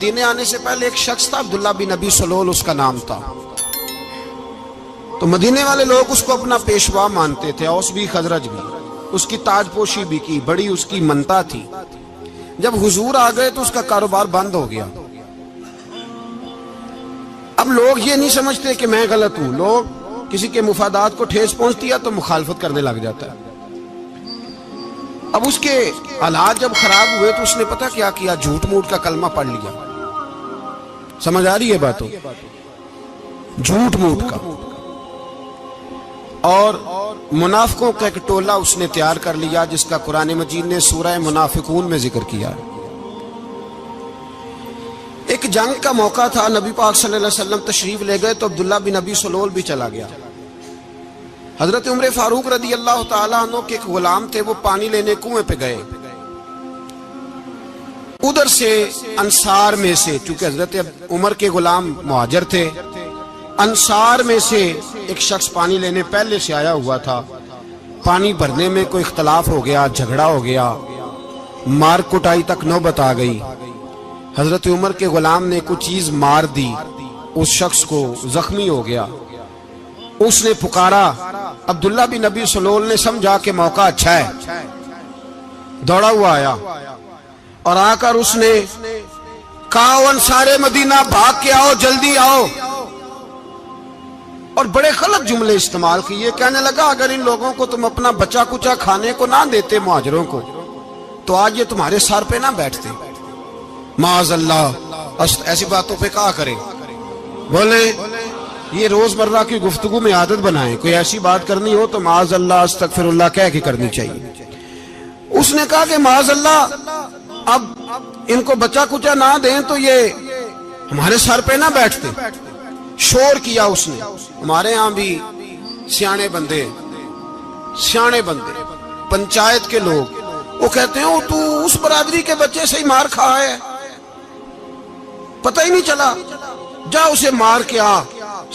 مدینے آنے سے پہلے ایک شخص تھا، عبداللہ بن ابی سلول اس کا نام تھا۔ تو مدینے والے لوگ اس کو اپنا پیشوا مانتے تھے، اوس بھی خزرج بھی، اس کی تاج پوشی بھی کی، بڑی اس کی منتا تھی۔ جب حضور آ گئے تو اس کا کاروبار بند ہو گیا۔ اب لوگ یہ نہیں سمجھتے کہ میں غلط ہوں، لوگ کسی کے مفادات کو ٹھیس پہنچتی ہے تو مخالفت کرنے لگ جاتا ہے۔ اب اس کے حالات جب خراب ہوئے تو اس نے پتہ کیا کیا، جھوٹ موٹ کا کلمہ پڑھ لیا۔ سمجھ آ رہی ہے باتوں؟ جھوٹ موٹ کا، اور منافقوں کا ایک ٹولہ اس نے تیار کر لیا، جس کا قرآن مجید نے سورہ منافقون میں ذکر کیا۔ ایک جنگ کا موقع تھا، نبی پاک صلی اللہ علیہ وسلم تشریف لے گئے تو عبداللہ بن ابی سلول بھی چلا گیا۔ حضرت عمر فاروق رضی اللہ تعالیٰ عنہ کے ایک غلام تھے، وہ پانی لینے کنویں پہ گئے۔ ادھر سے انصار میں سے، چونکہ حضرت عمر کے غلام مہاجر تھے، انصار میں سے ایک شخص پانی لینے پہلے سے آیا ہوا تھا۔ پانی بھرنے میں کوئی اختلاف ہو گیا، جھگڑا ہو گیا، مار کٹائی تک نوبت آ گئی۔ حضرت عمر کے غلام نے کچھ چیز مار دی، اس شخص کو زخمی ہو گیا۔ اس نے پکارا، عبداللہ بن ابی سلول نے سمجھا کہ موقع اچھا ہے، دوڑا ہوا آیا اور آ کر اس نے کہا، انصار مدینہ بھاگ کے آؤ، جلدی آؤ، اور بڑے غلط جملے استعمال کیے۔ کہنے لگا، اگر ان لوگوں کو تم اپنا بچا کچا کھانے کو نہ دیتے مہاجروں کو تو آج یہ تمہارے سر پہ نہ بیٹھتے۔ معاذ اللہ، ایسی باتوں پہ کہا کرے، بولے یہ روزمرہ کی گفتگو میں عادت بنائیں، کوئی ایسی بات کرنی ہو تو معاذ اللہ استغفر اللہ کہہ کے کرنی چاہیے۔ اس نے کہا کہ معاذ اللہ، اب ان کو بچا کچا نہ دیں تو یہ ہمارے سر پہ نہ بیٹھتے۔ شور کیا اس نے۔ ہمارے ہاں بھی سیانے بندے پنچایت کے لوگ، وہ کہتے ہیں تو اس برادری کے بچے سے ہی مار کھا ہے، پتہ ہی نہیں چلا، جا اسے مار کے آ،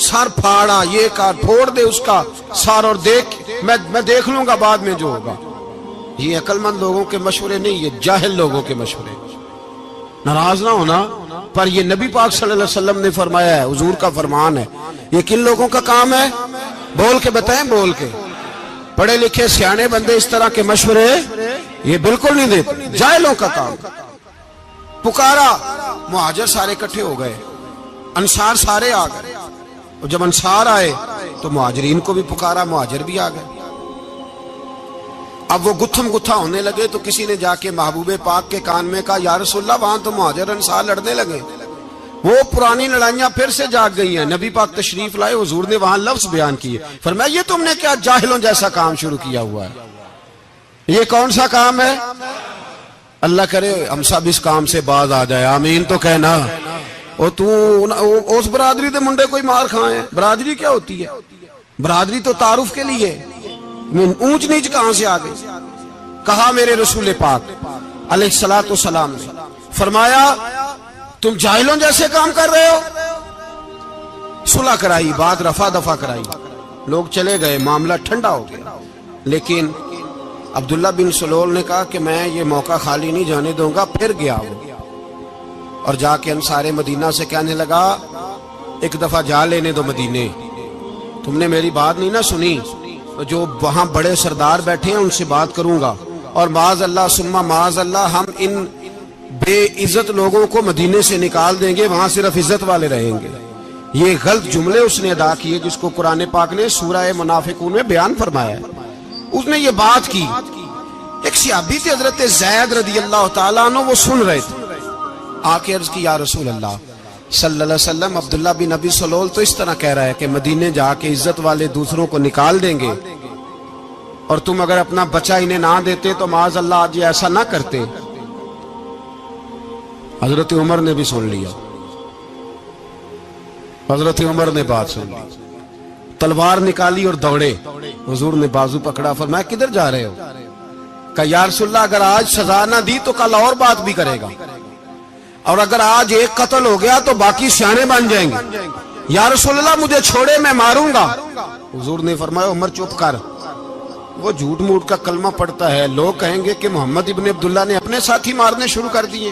سر پھاڑا، یہ کہا پھوڑ دے اس کا سر، اور دیکھ میں دیکھ لوں گا بعد میں جو ہوگا۔ یہ عقل مند لوگوں کے مشورے نہیں، یہ جاہل لوگوں کے مشورے۔ ناراض نہ ہونا، پر یہ نبی پاک صلی اللہ علیہ وسلم نے فرمایا ہے، حضور کا فرمان ہے۔ یہ کن لوگوں کا کام ہے؟ بول کے بتائیں، بول کے۔ پڑھے لکھے سیانے بندے اس طرح کے مشورے یہ بالکل نہیں دیتے، جاہلوں کا کام۔ پکارا، مہاجر سارے اکٹھے ہو گئے، انصار سارے آ گئے، اور جب انصار آئے تو مہاجرین کو بھی پکارا، مہاجر بھی آ گئے۔ اب وہ گتھم گتھا ہونے لگے تو کسی نے جا کے محبوب پاک کے کان میں کہا، یا رسول اللہ، وہاں تو مہاجر انصار لڑنے لگے، وہ پرانی لڑائیاں پھر سے جاگ گئی ہیں۔ نبی پاک تشریف لائے، حضور نے وہاں لفظ بیان کیے، فرمایا یہ تم نے کیا جاہلوں جیسا کام شروع کیا ہوا ہے؟ یہ کون سا کام ہے؟ اللہ کرے ہم سب اس کام سے باز آ جائے، آمین تو کہنا۔ اور تو اس برادری دے منڈے کوئی مار کھائے، برادری کیا ہوتی ہے؟ برادری تو تعارف کے لیے، اونچ نیچ کہاں سے آ گئی؟ کہا میرے رسول پاک علیہ الصلوۃ والسلام نے، فرمایا تم جاہلوں جیسے کام کر رہے ہو۔ صلح کرائی، بات رفع دفع کرائی، لوگ چلے گئے، معاملہ ٹھنڈا ہو گیا۔ لیکن عبداللہ بن سلول نے کہا کہ میں یہ موقع خالی نہیں جانے دوں گا۔ پھر گیا وہ، اور جا کے انصار مدینہ سے کہنے لگا، ایک دفعہ جا لینے دو مدینے، تم نے میری بات نہیں نہ سنی، جو وہاں بڑے سردار بیٹھے ہیں ان سے بات کروں گا، اور معاذ اللہ ثم معاذ اللہ ہم ان بے عزت لوگوں کو مدینے سے نکال دیں گے، وہاں صرف عزت والے رہیں گے۔ یہ غلط جملے اس نے ادا کیے جس کو قرآن پاک نے سورہ منافقون میں بیان فرمایا ہے۔ اس نے یہ بات کی۔ ایک صحابی تھے حضرت زید رضی اللہ تعالیٰ عنہ، وہ سن رہے تھے، آ کے عرض کی، یا رسول اللہ صلی اللہ علیہ وسلم، عبداللہ بن ابی سلول تو اس طرح کہہ رہا ہے کہ مدینے جا کے عزت والے دوسروں کو نکال دیں گے، اور تم اگر اپنا بچہ انہیں نہ دیتے تو معاذ اللہ آج یہ ایسا نہ کرتے۔ حضرت عمر نے بھی سن لیا، حضرت عمر نے بات سن لی، تلوار نکالی اور دوڑے۔ حضور نے بازو پکڑا، فرمایا کدھر جا رہے ہو؟ کہا یا رسول اللہ، اگر آج سزا نہ دی تو کل اور بات بھی کرے گا، اور اگر آج ایک قتل ہو گیا تو باقی سیانے بن جائیں گے۔ یا رسول اللہ مجھے چھوڑے، میں ماروں گا۔ حضور نے فرمایا عمر چپ کر، وہ جھوٹ موٹ کا کلمہ پڑھتا ہے، لوگ کہیں گے کہ محمد ابن عبداللہ نے اپنے ساتھی مارنے شروع کر دیے۔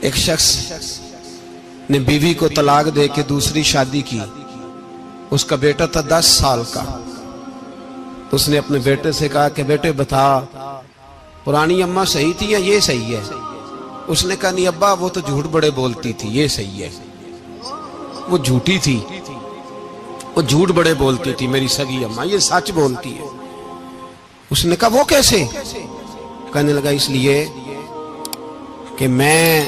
ایک شخص نے بیوی کو طلاق دے کے دوسری شادی کی. اس کا بیٹا تھا 10 سال کا. تو اس نے اپنے بیٹے سے کہا کہ بیٹے بتا پرانی اماں صحیح تھی یا یہ صحیح ہے؟ اس نے کہا نہیں ابا وہ تو جھوٹ بڑے بولتی تھی، یہ صحیح ہے. وہ جھوٹی تھی، وہ جھوٹ بڑے بولتی تھی میری سگی اماں، یہ سچ بولتی ہے. اس نے کہا وہ کیسے؟ کہنے لگا اس لیے کہ میں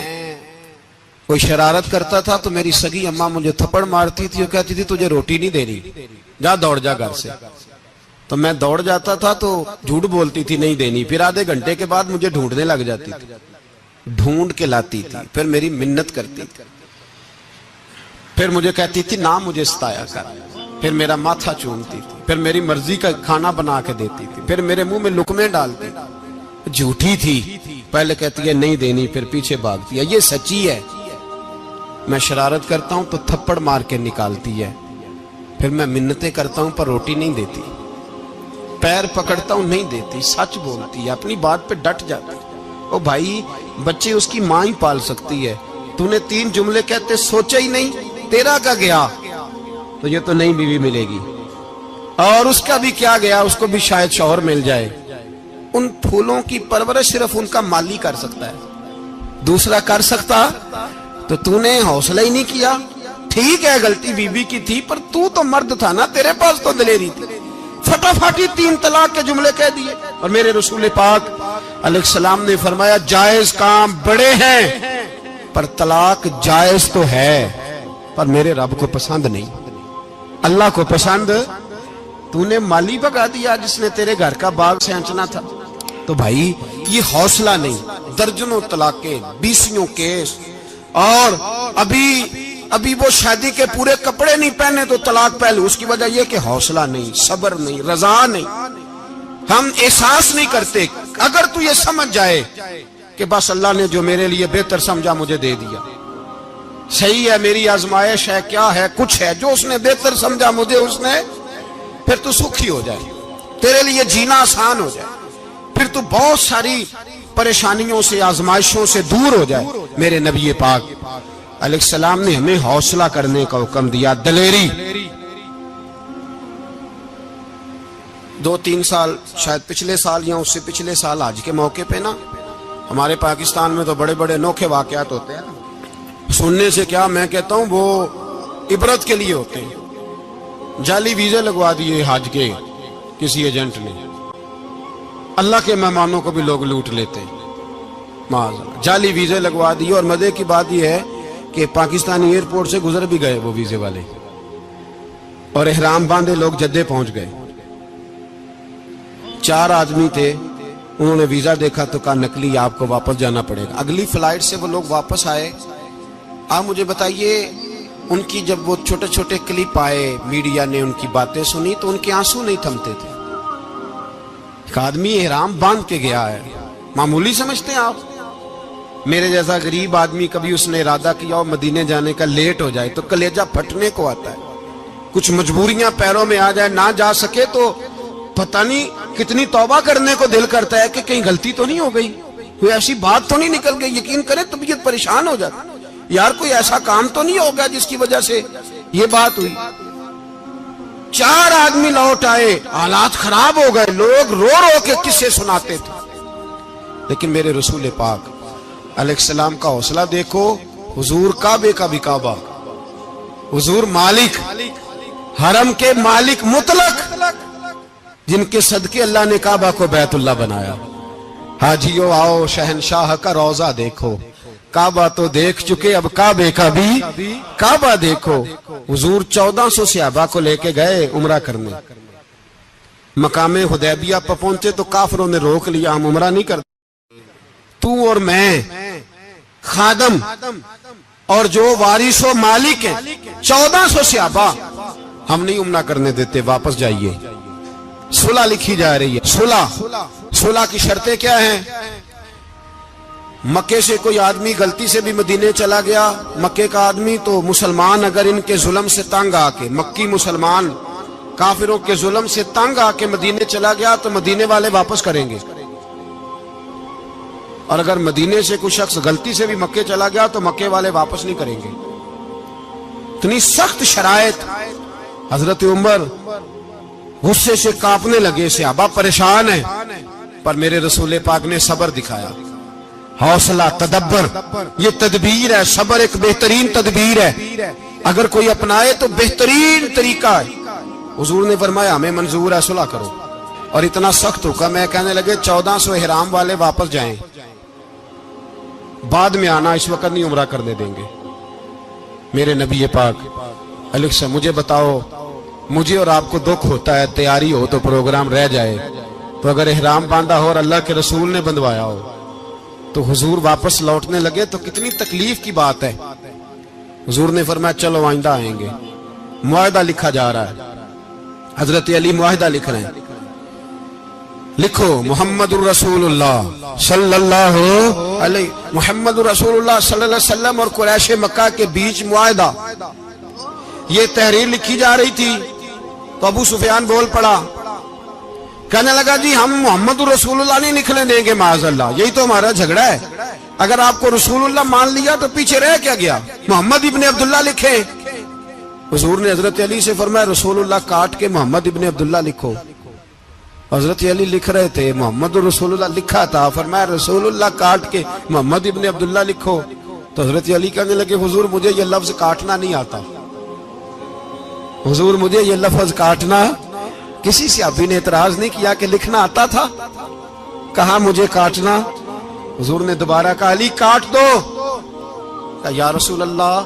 کوئی شرارت کرتا تھا تو میری سگی اماں مجھے تھپڑ مارتی تھی اور کہتی تھی تجھے روٹی نہیں دے رہی، جا دوڑ جا گھر سے. تو میں دوڑ جاتا تھا تو جھوٹ بولتی تھی نہیں دینی، پھر آدھے گھنٹے کے بعد مجھے ڈھونڈنے لگ جاتی تھی، ڈھونڈ کے لاتی تھی، پھر میری منت کرتی تھی، پھر مجھے کہتی تھی نہ مجھے ستایا کر، پھر میرا ماتھا چومتی تھی، پھر میری مرضی کا کھانا بنا کے دیتی تھی، پھر میرے منہ میں لقمے ڈالتی تھی. جھوٹی تھی، پہلے کہتی ہے نہیں دینی پھر پیچھے بھاگتی ہے. یہ سچی ہے، میں شرارت کرتا ہوں تو تھپڑ مار کے نکالتی ہے، پھر میں منتیں کرتا ہوں پر روٹی نہیں دیتی، پیر پکڑتا ہوں نہیں دیتی. سچ بولتی ہے، اپنی بات پہ ڈٹ جاتی. او بھائی بچے اس کی ماں ہی پال سکتی ہے، تو نے 3 جملے کہتے سوچا ہی نہیں، تیرا کا گیا تو یہ تو نئی بیوی ملے گی، اور اس کا بھی کیا گیا، اس کو بھی شاید شوہر مل جائے. ان پھولوں کی پرورش صرف ان کا مالی کر سکتا ہے، دوسرا کر سکتا تو نے حوصلہ ہی نہیں کیا. ٹھیک ہے غلطی بیوی کی تھی پر تو مرد تھا نا، تیرے پاس تو دلیری تھی. فٹافٹی 3 طلاق کے جملے کہہ دیے. اور میرے رسول پاک علیہ السلام نے فرمایا جائز کام بڑے ہیں پر طلاق جائز تو ہے پر میرے رب کو پسند نہیں، اللہ کو پسند. تو نے مالی بگا دیا جس نے تیرے گھر کا باغ سینچنا تھا. تو بھائی یہ حوصلہ نہیں، درجنوں طلاقیں، 20 کیس، اور ابھی وہ شادی کے پورے کپڑے نہیں پہنے تو طلاق پہلے. اس کی وجہ یہ کہ حوصلہ نہیں، صبر نہیں، رضا نہیں، ہم احساس نہیں کرتے. اگر تو یہ سمجھ جائے کہ بس اللہ نے جو میرے لیے بہتر سمجھا مجھے دے دیا، صحیح ہے میری آزمائش ہے، کیا ہے کچھ ہے جو اس نے بہتر سمجھا مجھے اس نے، پھر تو سکھی ہو جائے، تیرے لیے جینا آسان ہو جائے، پھر تو بہت ساری پریشانیوں سے آزمائشوں سے دور ہو جائے. میرے نبی پاک علیہ السلام نے ہمیں حوصلہ کرنے کا حکم دیا، دلیری. 2-3 سال شاید پچھلے سال یا اس سے پچھلے سال حج کے موقع پہ نا ہمارے پاکستان میں تو بڑے بڑے انوکھے واقعات ہوتے ہیں. سننے سے کیا میں کہتا ہوں وہ عبرت کے لیے ہوتے ہیں. جعلی ویزے لگوا دیے حج کے کسی ایجنٹ نے، اللہ کے مہمانوں کو بھی لوگ لوٹ لیتے ہیں. جعلی ویزے لگوا دیے. اور مزے کی بات یہ ہے کہ پاکستانی ایئرپورٹ سے گزر بھی گئے وہ ویزے والے، اور احرام باندھے لوگ جدے پہنچ گئے. 4 آدمی تھے، انہوں نے ویزا دیکھا تو کہا نقلی آپ کو واپس جانا پڑے گا. اگلی فلائٹ سے وہ لوگ واپس آئے. آپ مجھے بتائیے ان کی جب وہ چھوٹے چھوٹے کلپ آئے، میڈیا نے ان کی باتیں سنی تو ان کے آنسو نہیں تھمتے تھے. ایک آدمی احرام باندھ کے گیا ہے، معمولی سمجھتے ہیں آپ؟ میرے جیسا غریب آدمی کبھی اس نے ارادہ کیا اور مدینے جانے کا لیٹ ہو جائے تو کلیجہ پھٹنے کو آتا ہے. کچھ مجبوریاں پیروں میں آ جائے، نہ جا سکے تو پتہ نہیں کتنی توبہ کرنے کو دل کرتا ہے کہ کہیں غلطی تو نہیں ہو گئی، کوئی ایسی بات تو نہیں نکل گئی. یقین کریں طبیعت پریشان ہو جاتی، یار کوئی ایسا کام تو نہیں ہوگا جس کی وجہ سے یہ بات ہوئی. 4 آدمی لوٹ آئے، حالات خراب ہو گئے، لوگ رو رو کے قصے سناتے تھے. لیکن میرے رسول پاک علیہ السلام کا حوصلہ دیکھو. حضور کعبے کا بھی کعبہ، حضور مالک، حرم کے مالک مطلق، جن کے صدقے اللہ نے کعبہ کو بیت اللہ بنایا. حاجیو آؤ شہنشاہ کا روضہ دیکھو، کعبہ تو دیکھ چکے اب کعبے کا بھی کعبہ دیکھو. حضور 1400 صحابہ کو لے کے گئے عمرہ کرنے. مقام حدیبیہ پر پہنچے تو کافروں نے روک لیا، ہم عمرہ نہیں کرتے. تو اور میں خادم اور جو وارث و مالک ہیں 1400 صحابہ ہم نہیں عمرہ کرنے دیتے، واپس جائیے. صلح لکھی جا رہی ہے. صلح کی شرطیں کیا ہیں؟ مکے سے کوئی آدمی غلطی سے بھی مدینے چلا گیا، مکے کا آدمی، تو مسلمان اگر ان کے ظلم سے تنگ آ کے، مکی مسلمان کافروں کے ظلم سے تنگ آ کے مدینے چلا گیا تو مدینے والے واپس کریں گے. اور اگر مدینے سے کوئی شخص غلطی سے بھی مکے چلا گیا تو مکے والے واپس نہیں کریں گے. اتنی سخت شرائط. حضرت عمر غصے سے کانپنے لگے, صحابہ پریشان ہیں, پر میرے رسول پاک نے صبر دکھایا, حوصلہ, تدبر. یہ تدبیر ہے, صبر ایک بہترین تدبیر ہے, اگر کوئی اپنائے تو بہترین طریقہ ہے. حضور نے فرمایا ہمیں منظور ہے, صلح کرو. اور اتنا سخت حکم ہے, کہنے لگے 1400 احرام والے واپس جائیں, بعد میں آنا, اس وقت نہیں عمرہ کرنے دیں گے. میرے نبی پاک علیہ السلام, مجھے بتاؤ, مجھے اور آپ کو دکھ ہوتا ہے تیاری ہو تو پروگرام رہ جائے, تو اگر احرام باندھا ہو اور اللہ کے رسول نے بندھوایا ہو تو حضور واپس لوٹنے لگے تو کتنی تکلیف کی بات ہے. حضور نے فرمایا چلو آئندہ آئیں گے. معاہدہ لکھا جا رہا ہے, حضرت علی معاہدہ لکھ رہے ہیں. لکھو محمد الرسول اللہ صلی اللہ علیہ محمد الرسول اللہ صلی اللہ علیہ وسلم اور قریش مکہ کے بیچ معاہدہ. یہ تحریر لکھی جا رہی تھی تو ابو سفیان بول پڑا, کہنے لگا جی ہم محمد الرسول اللہ نہیں لکھنے دیں گے معاذ اللہ, یہی تو ہمارا جھگڑا ہے. اگر آپ کو رسول اللہ مان لیا تو پیچھے رہ کیا گیا, محمد ابن عبداللہ لکھے. حضور نے حضرت علی سے فرمایا رسول اللہ کاٹ کے محمد ابن عبداللہ لکھو. حضرت علی لکھ رہے تھے, محمد رسول اللہ لکھا تھا, فرمایا رسول اللہ کاٹ کے محمد ابن عبداللہ لکھو. تو حضرت علی کہنے لگے حضور مجھے یہ لفظ کاٹنا نہیں آتا, حضور مجھے یہ لفظ کاٹنا. کسی صحابی نے اعتراض نہیں کیا کہ لکھنا آتا تھا, کہا مجھے کاٹنا. حضور نے دوبارہ کہا علی کاٹ دو. کہا یا رسول اللہ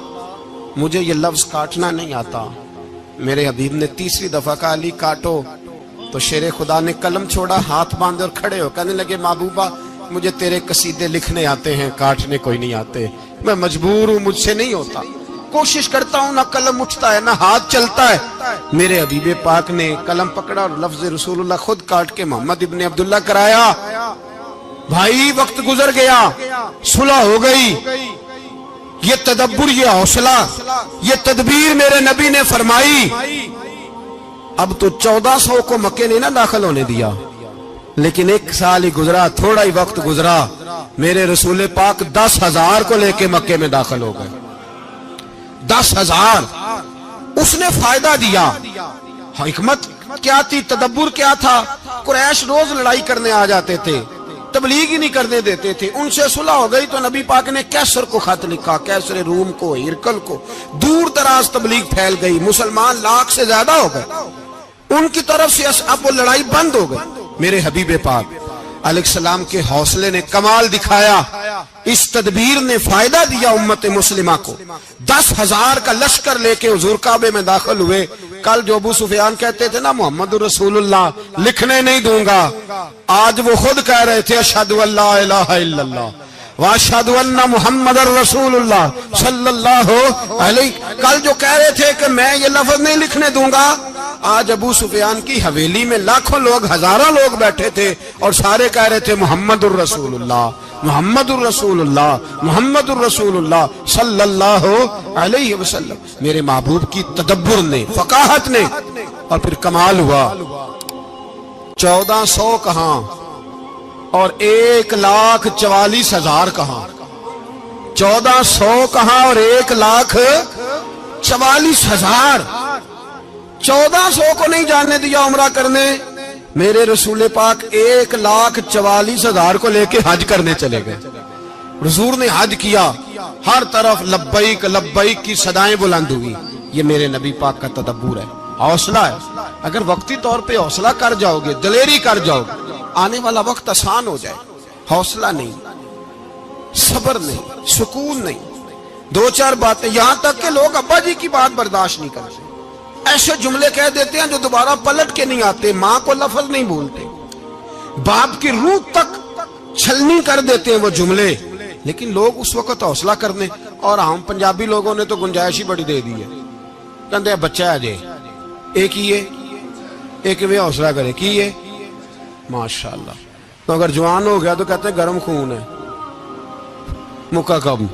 مجھے یہ لفظ کاٹنا نہیں آتا. میرے حبیب نے تیسری دفعہ کہا علی کاٹو. تو شیر خدا نے قلم چھوڑا, ہاتھ باندھے اور کھڑے ہو کہنے لگے محبوبہ مجھے تیرے قصیدے لکھنے آتے ہیں, کاٹنے کوئی نہیں آتے. میں مجبور ہوں, مجھ سے نہیں ہوتا. کوشش کرتا ہوں, نہ قلم اٹھتا ہے نہ ہاتھ چلتا ہے. میرے حبیب پاک نے قلم پکڑا اور لفظ رسول اللہ خود کاٹ کے محمد ابن عبداللہ کرایا. بھائی وقت گزر گیا, صلح ہو گئی. یہ تدبر, یہ حوصلہ, یہ تدبیر میرے نبی نے فرمائی. اب تو 1400 کو مکے نے نہ داخل ہونے دیا, لیکن 1 سال ہی گزرا, تھوڑا ہی وقت گزرا, میرے رسول پاک 10,000 کو لے کے مکے میں داخل ہو گئے. 10,000. اس نے فائدہ دیا. حکمت کیا تھی, تدبر کیا تھا. قریش روز لڑائی کرنے آ جاتے تھے, تبلیغ ہی نہیں کرنے دیتے تھے. ان سے صلح ہو گئی تو نبی پاک نے کیسر کو خط لکھا, کیسر روم کو, ہرکل کو. دور دراز تبلیغ پھیل گئی, مسلمان 100,000 سے زیادہ ہو گئے. ان کی طرف سے اب وہ لڑائی بند ہو گئی. میرے حبیب پاک علیہ السلام کے حوصلے نے کمال دکھایا, اس تدبیر نے فائدہ دیا امت مسلمہ کو. 10,000 کا لشکر لے کے حضور کعبے میں داخل ہوئے. کل جو ابو سفیان کہتے تھے نا محمد رسول اللہ لکھنے نہیں دوں گا, آج وہ خود کہہ رہے تھے اشہد ان لا الہ الا اللہ واشہد ان محمد رسول اللہ صلی اللہ علیہ. کل جو کہہ رہے تھے کہ میں یہ لفظ نہیں لکھنے دوں گا, آج ابو سفیان کی حویلی میں لاکھوں لوگ, ہزاروں لوگ بیٹھے تھے اور سارے کہہ رہے تھے محمد الرسول اللہ محمد الرسول اللہ محمد الرسول اللہ صلی اللہ علیہ وسلم. میرے محبوب کی تدبر نے, فقاہت نے, اور پھر کمال ہوا. 1400 کہاں اور 1,44,000 کہاں. 1400 کہاں اور 1,44,000. 1400 کو نہیں جانے دیا عمرہ کرنے. میرے رسول پاک 1,44,000 کو لے کے حج کرنے چلے گئے. حضور نے حج کیا, ہر طرف لبیک لبیک کی صدائیں بلند ہوئی. یہ میرے نبی پاک کا تدبر ہے, حوصلہ ہے. اگر وقتی طور پہ حوصلہ کر جاؤ گے, دلیری کر جاؤ گے, آنے والا وقت آسان ہو جائے. حوصلہ نہیں, صبر نہیں, سکون نہیں. 2-4 باتیں, یہاں تک کہ لوگ ابا جی کی بات برداشت نہیں کرتے, ایسے جملے کہہ دیتے ہیں جو دوبارہ پلٹ کے نہیں آتے. ماں کو لفظ نہیں بولتے, باپ کی روح تک چھلنی کر دیتے ہیں وہ جملے. لیکن لوگ اس وقت حوصلہ کرنے, اور ہم پنجابی لوگوں نے تو گنجائش ہی بڑی دے دی ہے. کہتے ہیں بچہ ہے جے, ایک ہی ہے, ایک میں حوصلہ کرے کی ہے ماشاءاللہ. تو اگر جوان ہو گیا تو کہتے ہیں گرم خون ہے, مکہ کم.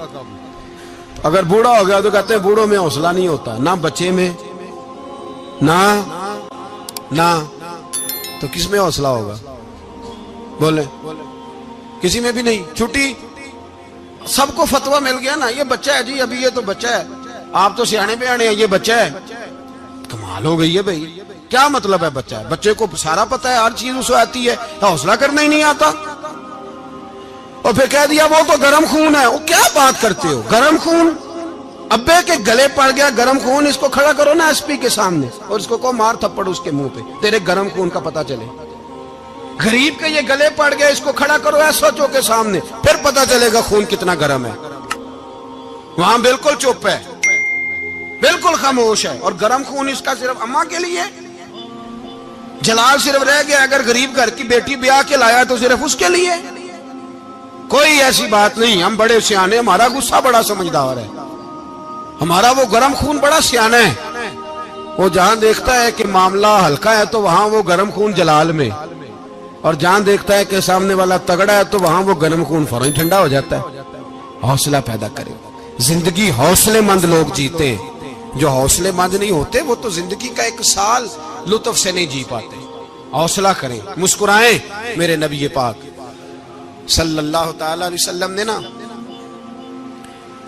اگر بوڑھا ہو گیا تو کہتے ہیں بوڑھوں میں حوصلہ نہیں ہوتا, نہ بچے میں نہ تو کس میں حوصلہ ہوگا؟ بولے کسی میں بھی نہیں. چھٹی سب کو فتویٰ مل گیا نا, یہ بچہ ہے جی, ابھی یہ تو بچہ ہے, آپ تو سیانے بیانے ہیں, یہ بچہ ہے. کمال ہو گئی ہے بھائی, کیا مطلب ہے بچہ ہے؟ بچے کو سارا پتہ ہے, ہر چیز اسے آتی ہے, حوصلہ کرنا ہی نہیں آتا. اور پھر کہہ دیا وہ تو گرم خون ہے. وہ کیا بات کرتے ہو, گرم خون؟ ابے کے گلے پڑ گیا گرم خون, اس کو کھڑا کرو نا ایس پی کے سامنے اور اس کو مار تھپڑ اس کے منہ پہ, تیرے گرم خون کا پتہ چلے. غریب کے یہ گلے پڑ گیا, اس کو کھڑا کرو ایس ایچ او کے سامنے, پھر پتہ چلے گا خون کتنا گرم ہے. وہاں بالکل چپ ہے, بالکل خاموش ہے. اور گرم خون اس کا صرف اماں کے لیے, جلال صرف رہ گیا اگر غریب گھر کی بیٹی بیاہ کے لایا تو صرف اس کے لیے. کوئی ایسی بات نہیں. ہم بڑے سیانے, ہمارا غصہ بڑا سمجھدار ہے, ہمارا وہ گرم خون بڑا سیانا ہے. وہ جہاں دیکھتا ہے کہ معاملہ ہلکا ہے تو وہاں وہ گرم خون جلال میں, اور جہاں دیکھتا ہے کہ سامنے والا تگڑا ہے تو وہاں وہ گرم خون فوراً ٹھنڈا ہو جاتا ہے. حوصلہ پیدا کرے. زندگی حوصلے مند لوگ جیتے ہیں, جو حوصلے مند نہیں ہوتے وہ تو زندگی کا ایک سال لطف سے نہیں جی پاتے. حوصلہ کریں, مسکرائیں. میرے نبی پاک صلی اللہ تعالی علیہ وسلم نے نا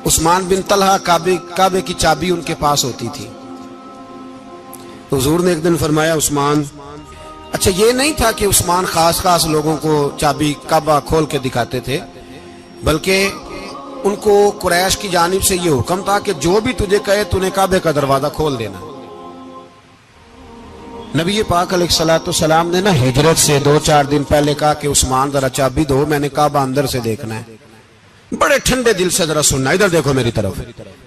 عثمان بن طلحہ, کعبے کی چابی ان کے پاس ہوتی تھی. حضور نے ایک دن فرمایا عثمان, اچھا یہ نہیں تھا کہ عثمان خاص لوگوں کو چابی کعبہ کھول کے دکھاتے تھے, بلکہ ان کو قریش کی جانب سے یہ حکم تھا کہ جو بھی تجھے کہے تو نے کعبے کا دروازہ کھول دینا. نبی پاک علیہ الصلوۃ والسلام نے نا ہجرت سے 2-4 دن پہلے کہا کہ عثمان ذرا چابی دو, میں نے کعبہ اندر سے دیکھنا ہے. بڑے ٹھنڈے دل سے ذرا سننا, ادھر دیکھو میری طرف,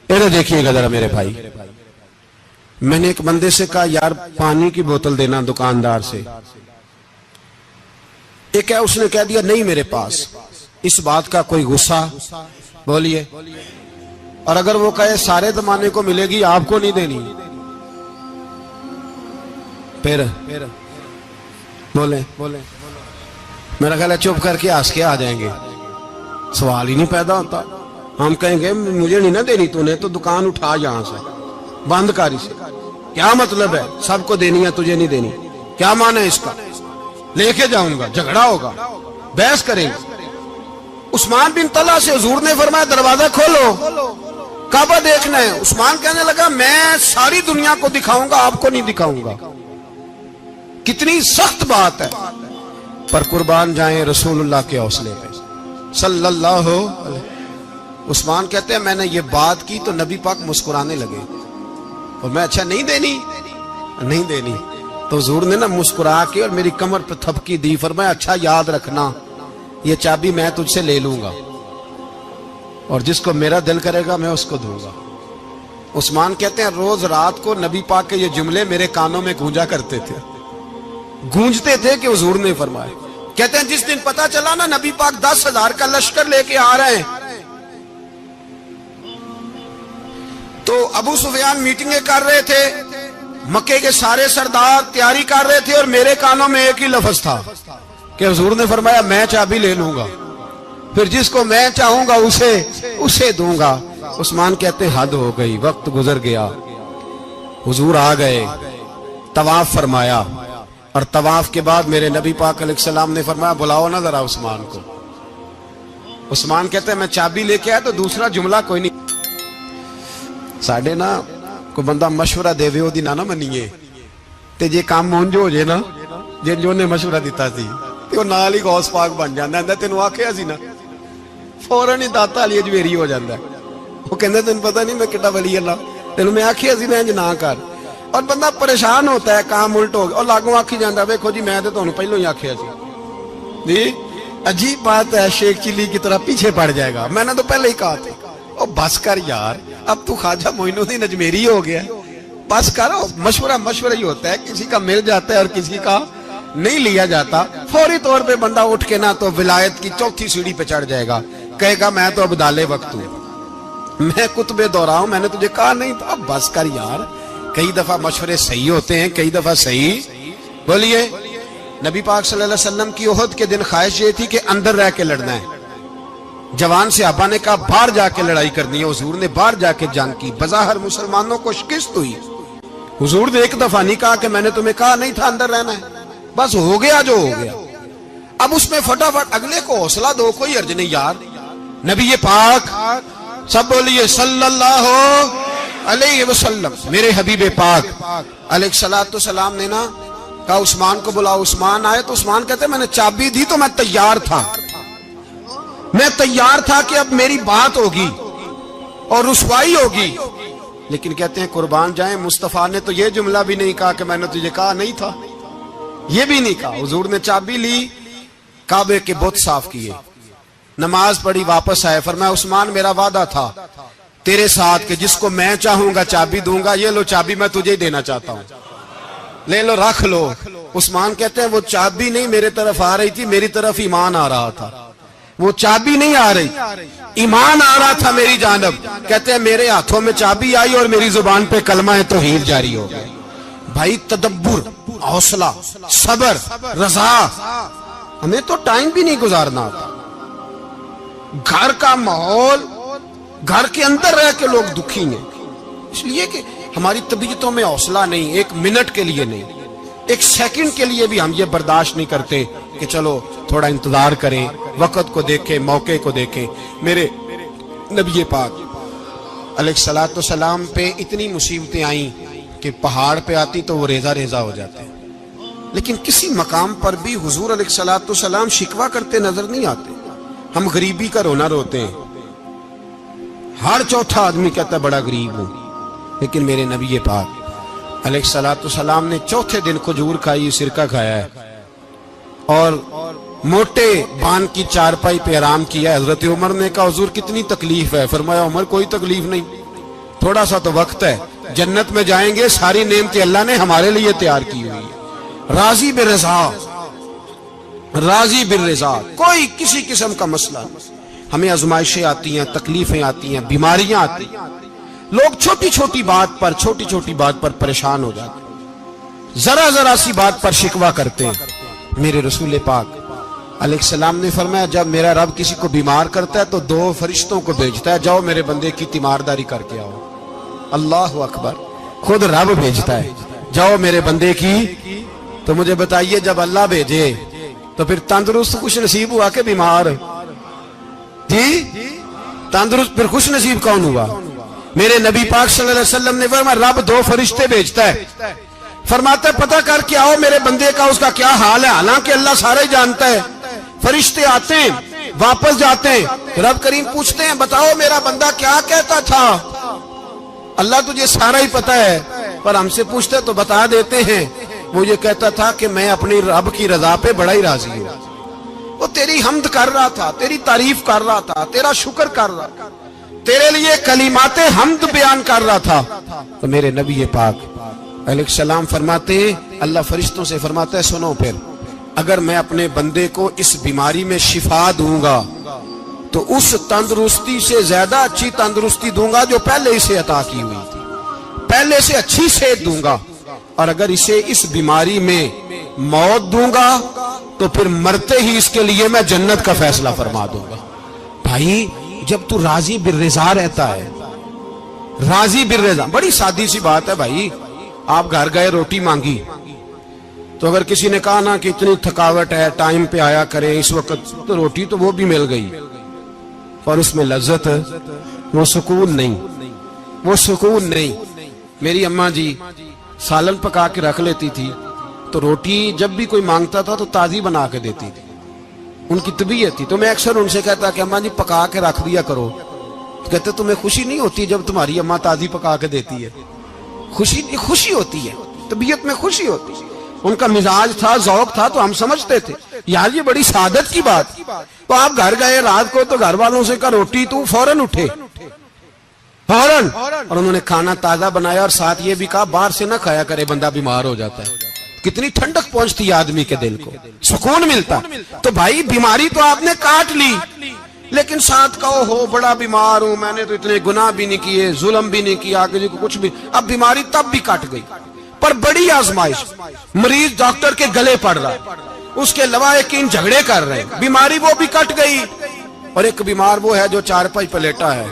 ادھر دیکھیے گا ذرا میرے بھائی. میں نے ایک بندے سے کہا یار پانی کی بوتل دینا دکاندار سے. ایک ہے, اس نے کہہ دیا نہیں میرے پاس. اس بات کا کوئی غصہ بولیے, اور اگر وہ کہے سارے زمانے کو ملے گی آپ کو نہیں دینی, پھر بولے میرا خیال ہے چپ کر کے ہنس کے آ جائیں گے, سوال ہی نہیں پیدا ہوتا. ہم کہیں گے مجھے نہیں نہ دینی, تو نے تو دکان اٹھا یہاں سے, بند کر اسے. کیا مطلب ہے سب کو دینی ہے تجھے نہیں دینی, کیا معنی ہے اس کا؟ لے کے جاؤں گا, جھگڑا ہوگا, بحث کریں گے. عثمان بن طلحہ سے حضور نے فرمایا دروازہ کھولو, کعبہ دیکھنا ہے. عثمان کہنے لگا میں ساری دنیا کو دکھاؤں گا, آپ کو نہیں دکھاؤں گا. کتنی سخت بات ہے, پر قربان جائیں رسول اللہ کے حوصلے پہ صلی اللہ علیہ. عثمان کہتے ہیں میں نے یہ بات کی تو نبی پاک مسکرانے لگے, اور میں اچھا نہیں دینی. تو حضور نے نا مسکرا کے اور میری کمر پہ تھپکی دی, فرمایا اچھا یاد رکھنا یہ چابی میں تجھ سے لے لوں گا, اور جس کو میرا دل کرے گا میں اس کو دوں گا. عثمان کہتے ہیں روز رات کو نبی پاک کے یہ جملے میرے کانوں میں گونجتے تھے کہ حضور نے فرمایا. کہتے ہیں جس دن پتہ چلا نا نبی پاک 10,000 کا لشکر لے کے آ رہے ہیں, تو ابو سفیان میٹنگیں کر رہے تھے, مکے کے سارے سردار تیاری کر رہے تھے, اور میرے کانوں میں ایک ہی لفظ تھا کہ حضور نے فرمایا میں چابی لے لوں گا, پھر جس کو میں چاہوں گا اسے دوں گا. عثمان کہتے ہیں حد ہو گئی, وقت گزر گیا, حضور آ گئے, طواف فرمایا, اور طواف کے بعد میرے نبی پاک علیہ السلام نے فرمایا بلاؤ نا ذرا عثمان کو. عثمان کہتے ہیں میں چابی لے کے آیا تو دوسرا جملہ کوئی نہیں. ساڑھے نا کوئی بندہ مشورہ دے وہ نہ منیے, تے جے کام مونجو ہو جائے نا, جن جو نے مشورہ دیتا سی وہ نال ہی غوث پاک بن جاندہ ہے. تینوں آکھیا سی نا فوراً ہی داتا علی اجمیری ہو جاندہ ہے. وہ کہندے تینوں پتہ نہیں میں کٹا ولی اللہ, تینوں میں آکھیا سی میں نہ کر, اور بندہ پریشان ہوتا ہے, کام الٹ ہو گیا, اور لاگوں آکھی جاندہ ویکھو جی میں تو انہوں پہلوں ہی آکھیا سی. جی عجیب بات ہے, شیخ چلی کی طرح پیچھے پڑ جائے گا, میں نے تو پہلے ہی کہا تھا. او بس کر یار, اب تو خواجہ معین الدین اجمیری ہو گیا, بس کرو. مشورہ ہی ہوتا ہے, کسی کا مل جاتا ہے اور کسی کا نہیں لیا جاتا. فوری طور پہ بندہ اٹھ کے نہ تو ولایت کی 4تھی سیڑھی پہ چڑھ جائے گا, کہے گا میں تو اب دالے وقت ہوں, میں کتب دورہ ہوں, میں نے تجھے کہا نہیں تھا. اب بس کر یار, کئی دفعہ مشورے صحیح ہوتے ہیں, کئی دفعہ صحیح. بولیے نبی پاک صلی اللہ علیہ وسلم کی احد کے دن خواہش یہ تھی کہ اندر رہ کے لڑنا ہے. جوان صحابہ نے کہا باہر جا کے لڑائی کرنی ہے, حضور نے باہر جا کے جنگ کی. بظاہر مسلمانوں کو شکست ہوئی. حضور نے ایک دفعہ نہیں کہا کہ میں نے تمہیں کہا نہیں تھا اندر رہنا ہے, بس ہو گیا جو ہو گیا. اب اس میں فٹافٹ اگلے کو حوصلہ دو، کوئی عرض نہیں یار. نبی پاک سب بولیے صلی اللہ علیہ وسلم، میرے حبیب پاک علیہ الصلوۃ والسلام نے نا کہا عثمان کو بلاؤ. عثمان آئے تو عثمان کہتے میں نے چابی دی تو میں تیار تھا، میں تیار تھا کہ اب میری بات ہوگی اور رسوائی ہوگی. لیکن کہتے ہیں قربان جائیں مصطفیٰ نے تو یہ جملہ بھی نہیں کہا کہ میں نے تجھے کہا نہیں تھا، یہ بھی نہیں کہا. حضور نے چابی لی، کعبے کے بت صاف کیے، نماز پڑھی، واپس آئے. فرمایا عثمان میرا وعدہ تھا تیرے ساتھ کہ جس کو میں چاہوں گا چابی دوں گا، یہ لو چابی میں تجھے دینا چاہتا ہوں، لے لو رکھ لو. عثمان کہتے ہیں وہ چابی نہیں میرے طرف آ رہی تھی، میری طرف ایمان آ رہا تھا. وہ چابی نہیں آ رہی، ایمان آ رہا تھا میری جانب. کہتے ہیں میرے ہاتھوں میں چابی آئی اور میری زبان پہ کلمہ توحید جاری ہو گیا. بھائی تدبر، حوصلہ، صبر، رضا، ہمیں تو ٹائم بھی نہیں گزارنا ہوتا. گھر کا ماحول، گھر کے اندر رہ کے لوگ دکھی ہیں، اس لیے کہ ہماری طبیعتوں میں حوصلہ نہیں، ایک منٹ کے لیے نہیں، ایک سیکنڈ کے لیے بھی ہم یہ برداشت نہیں کرتے کہ چلو تھوڑا انتظار کریں، وقت کو دیکھیں، موقع کو دیکھیں. میرے نبی پاک علیہ الصلوۃ والسلام پہ اتنی مصیبتیں آئیں کہ پہاڑ پہ آتی تو وہ ریزہ ریزہ ہو جاتے، لیکن کسی مقام پر بھی حضور علیہ الصلوۃ والسلام شکوہ کرتے نظر نہیں آتے. ہم غریبی کا رونا روتے ہیں، ہر چوتھا آدمی کہتا ہے بڑا غریب ہوں، لیکن میرے نبی پاک علیہ الصلوۃ والسلام نے چوتھے دن کھجور کھائی، سرکہ کھایا ہے اور موٹے بان کی چارپائی پہ آرام کیا. حضرت عمر نے کہا حضور کتنی تکلیف ہے؟ فرمایا عمر کوئی تکلیف نہیں، تھوڑا سا تو وقت ہے، جنت میں جائیں گے، ساری نعمتیں اللہ نے ہمارے لیے تیار کی ہوئی ہے. راضی بالرضا، راضی بالرضا، کوئی کسی قسم کا مسئلہ نہیں. ہمیں آزمائشیں آتی ہیں، تکلیفیں آتی ہیں، بیماریاں آتی ہیں، لوگ چھوٹی چھوٹی بات پر پریشان ہو جاتے ہیں، ذرا ذرا سی بات پر شکوہ کرتے ہیں. میرے رسول پاک علیہ السلام نے فرمایا جب میرا رب کسی کو بیمار کرتا ہے تو 2 فرشتوں کو بھیجتا ہے، جاؤ میرے بندے کی تیمارداری کر کے آؤ. اللہ اکبر، خود رب بھیجتا ہے، جاؤ میرے بندے کی. تو مجھے بتائیے جب اللہ بھیجے تو پھر تندرست خوش نصیب ہوا کہ بیمار؟ جی تندرست پھر خوش نصیب کون ہوا؟ میرے نبی پاک صلی اللہ علیہ وسلم نے فرمایا رب 2 فرشتے بھیجتا ہے، فرماتا ہے پتہ کر کے آؤ میرے بندے کا اس کا کیا حال ہے، حالانکہ اللہ سارا ہی جانتا ہے. فرشتے آتے ہیں، واپس جاتے ہیں، رب کریم پوچھتے ہیں بتاؤ میرا بندہ کیا کہتا تھا؟ اللہ تجھے سارا ہی پتہ ہے، پر ہم سے پوچھتے تو بتا دیتے ہیں. وہ یہ کہتا تھا کہ میں اپنی رب کی رضا پہ بڑا ہی راضی ہوں. وہ تیری حمد کر رہا تھا، تیری تعریف کر رہا تھا، تیرا شکر کر رہا تھا، تیرے لیے کلمات حمد بیان کر رہا تھا. تو میرے نبی پاک علیہ السلام فرماتے ہیں، اللہ فرشتوں سے فرماتا ہے سنو پھر اگر میں اپنے بندے کو اس بیماری میں شفا دوں گا تو اس تندرستی سے زیادہ اچھی تندرستی دوں گا جو پہلے اسے عطا کی ہوئی تھی، پہلے سے اچھی صحت دوں گا. اور اگر اسے اس بیماری میں موت دوں گا تو پھر مرتے ہی اس کے لیے میں جنت کا فیصلہ فرما دوں گا. بھائی جب تو راضی بالرضا رہتا ہے، راضی بالرضا، بڑی سادی سی بات ہے بھائی. آپ گھر گئے روٹی مانگی تو اگر کسی نے کہا نا کہ اتنی تھکاوٹ ہے ٹائم پہ آیا کرے اس وقت، تو روٹی تو وہ بھی مل گئی اور اس میں لذت، وہ سکون نہیں، وہ سکون نہیں. میری اماں جی سالن پکا کے رکھ لیتی تھی تو روٹی جب بھی کوئی مانگتا تھا تو تازی بنا کے دیتی تھی، ان کی طبیعت تھی. تو میں اکثر ان سے کہتا کہ اماں جی پکا کے رکھ دیا کرو. کہتے تمہیں خوشی نہیں ہوتی جب تمہاری اماں تازی پکا کے دیتی ہے؟ خوشی ہوتی ہے، طبیعت میں خوشی ہوتی ہے. ان کا مزاج تھا، ذوق تھا، تو ہم سمجھتے تھے یار یہ بڑی سعادت کی بات. تو آپ گھر گئے رات کو تو گھر والوں سے کہا روٹی، تو فوراً اٹھے، فوراً. اور انہوں نے کھانا تازہ بنایا اور ساتھ یہ بھی کہا باہر سے نہ کھایا کرے، بندہ بیمار ہو جاتا ہے. کتنی ٹھنڈک پہنچتی ہے آدمی کے دل کو، سکون ملتا. تو بھائی بیماری تو آپ نے کاٹ لی، لیکن ساتھ کہو ہو بڑا بیمار ہوں، میں نے تو اتنے گناہ بھی نہیں کیے، ظلم بھی نہیں کیا، کسی کو کچھ بھی. اب بیماری تب بھی کٹ گئی، پر بڑی آزمائش. مریض ڈاکٹر کے گلے پڑ رہا ہے، اس کے لواحقین جھگڑے کر رہے ہیں، بیماری وہ بھی کٹ گئی. اور ایک بیمار وہ ہے جو چارپائی پہ لیٹا ہے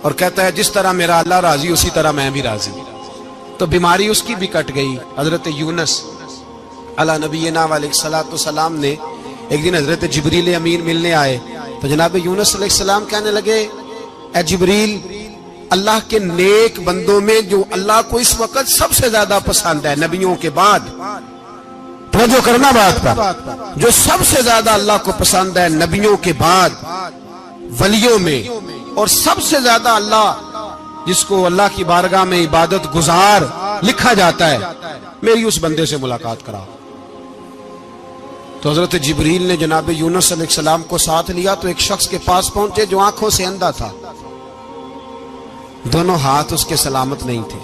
اور کہتا ہے جس طرح میرا اللہ راضی اسی طرح میں بھی راضی. تو بیماری اس کی بھی کٹ گئی. حضرت یونس علی نبینا علیہ الصلوۃ والسلام نے ایک دن حضرت جبریل امین ملنے آئے تو جناب یونس علیہ السلام کہنے لگے اے جبریل اللہ کے نیک بندوں میں جو اللہ کو اس وقت سب سے زیادہ پسند ہے نبیوں کے بعد، توجہ کرنا بات پر، جو سب سے زیادہ اللہ کو پسند ہے نبیوں کے بعد ولیوں میں، اور سب سے زیادہ اللہ جس کو اللہ کی بارگاہ میں عبادت گزار لکھا جاتا ہے، میری اس بندے سے ملاقات کرا۔ تو حضرت جبریل نے جناب یونس علیہ السلام کو ساتھ لیا تو ایک شخص کے پاس پہنچے جو آنکھوں سے اندھا تھا، دونوں ہاتھ اس کے سلامت نہیں تھے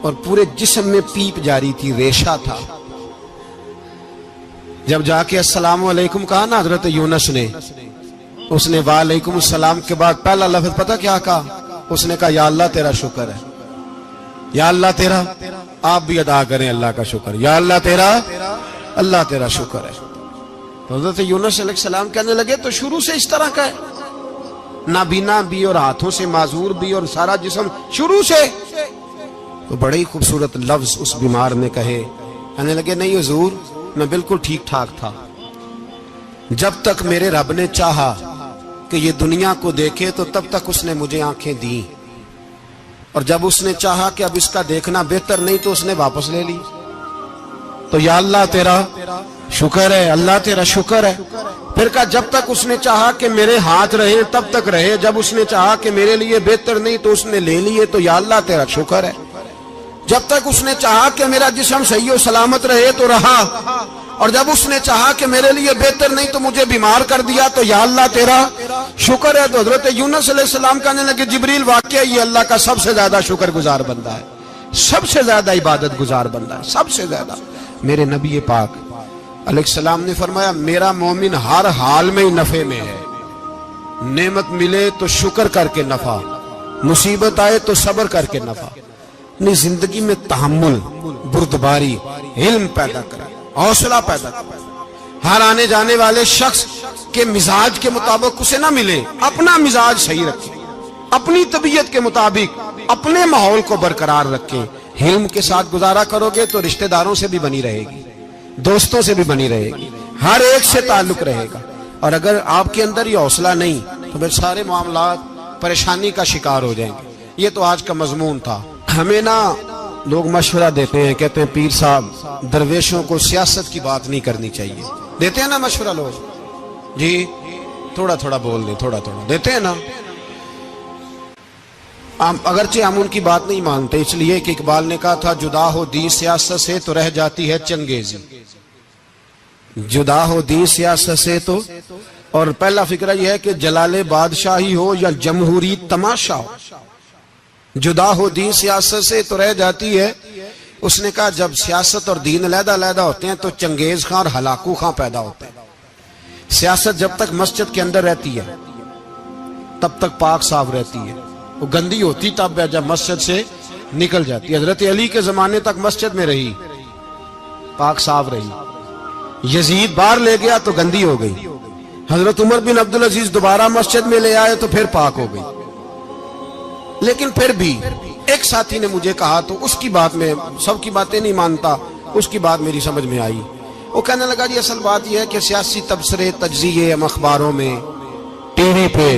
اور پورے جسم میں پیپ جاری تھی، ریشہ تھا۔ جب جا کے السلام علیکم کہا نا حضرت یونس نے، اس نے وعلیکم السلام کے بعد پہلا لفظ پتہ کیا کہا؟ اس نے کہا یا اللہ تیرا شکر ہے، یا اللہ تیرا، آپ بھی ادا کریں اللہ کا شکر، یا اللہ تیرا، اللہ تیرا شکر ہے۔ تو حضرت یونس علیہ السلام کہنے لگے تو شروع سے اس طرح کا ہے، نابینا بھی اور ہاتھوں سے معذور بھی اور سارا جسم شروع سے؟ تو بڑے ہی خوبصورت لفظ اس بیمار نے کہے، کہنے لگے نہیں حضور میں بالکل ٹھیک ٹھاک تھا، جب تک میرے رب نے چاہا کہ یہ دنیا کو دیکھے تو تب تک اس نے مجھے آنکھیں دیں، اور جب اس نے چاہا کہ اب اس کا دیکھنا بہتر نہیں تو اس نے واپس لے لی۔ تو یا اللہ تیرا شکر ہے، اللہ تیرا شکر ہے۔ پھر کہا جب تک اس نے چاہا کہ میرے ہاتھ رہے تب تک رہے، جب اس نے چاہا کہ میرے لیے بہتر نہیں تو اس نے لے لیے، تو یا اللہ تیرا شکر ہے۔ جب تک اس نے چاہا کہ میرا جسم صحیح و سلامت رہے تو رہا، اور جب اس نے چاہا کہ میرے لیے بہتر نہیں تو مجھے بیمار کر دیا، تو یا اللہ تیرا شکر ہے۔ تو حضرت یونس علیہ السلام کہنے لگے جبریل واقعہ یہ اللہ کا سب سے زیادہ شکر گزار بندہ ہے، سب سے زیادہ عبادت گزار بندہ ہے، سب سے زیادہ۔ میرے نبی پاک علیہ السلام نے فرمایا میرا مومن ہر حال میں ہی نفع میں ہے، نعمت ملے تو شکر کر کے نفع، مصیبت آئے تو صبر کر کے نفع، اپنی زندگی میں تحمل، بردباری، علم پیدا کرے، حوصلہ پیدا کرے۔ ہر آنے جانے والے شخص کے مزاج کے مطابق اسے نہ ملے، اپنا مزاج صحیح رکھے، اپنی طبیعت کے مطابق اپنے ماحول کو برقرار رکھے۔ علم کے ساتھ گزارا کرو گے تو رشتہ داروں سے بھی بنی رہے گی، دوستوں سے بھی بنی رہے گی، ہر ایک سے تعلق رہے گا۔ اور اگر آپ کے اندر یہ حوصلہ نہیں تو پھر سارے معاملات پریشانی کا شکار ہو جائیں گے۔ یہ تو آج کا مضمون تھا۔ ہمیں نا لوگ مشورہ دیتے ہیں، کہتے ہیں پیر صاحب درویشوں کو سیاست کی بات نہیں کرنی چاہیے، دیتے ہیں نا مشورہ لوگ، جی تھوڑا تھوڑا بول دیں، تھوڑا تھوڑا دیتے ہیں نا۔ اگرچہ ہم ان کی بات نہیں مانتے، اس لیے کہ اقبال نے کہا تھا جدا ہو دین سیاست سے تو رہ جاتی ہے چنگیزی، جدا ہو دین سیاست سے تو، اور پہلا فکرہ یہ ہے کہ جلال بادشاہی ہو یا جمہوری تماشا ہو، جدا ہو دین سیاست سے تو رہ جاتی ہے۔ اس نے کہا جب سیاست اور دین علیحدہ علیحدہ ہوتے ہیں تو چنگیز خان اور ہلاکو خان پیدا ہوتے ہیں۔ سیاست جب تک مسجد کے اندر رہتی ہے تب تک پاک صاف رہتی ہے، وہ گندی ہوتی تب جب مسجد سے نکل جاتی ہے۔ حضرت علی کے زمانے تک مسجد میں رہی، پاک صاف رہی، یزید باہر لے گیا تو گندی ہو گئی، حضرت عمر بن عبدالعزیز دوبارہ مسجد میں لے آئے تو پھر پاک ہو گئی۔ لیکن پھر بھی ایک ساتھی نے مجھے کہا تو اس کی بات میں سب کی باتیں نہیں مانتا، اس کی بات میری سمجھ میں آئی۔ وہ کہنے لگا جی اصل بات یہ ہے کہ سیاسی تبصرے تجزیے ہم اخباروں میں ٹی وی پہ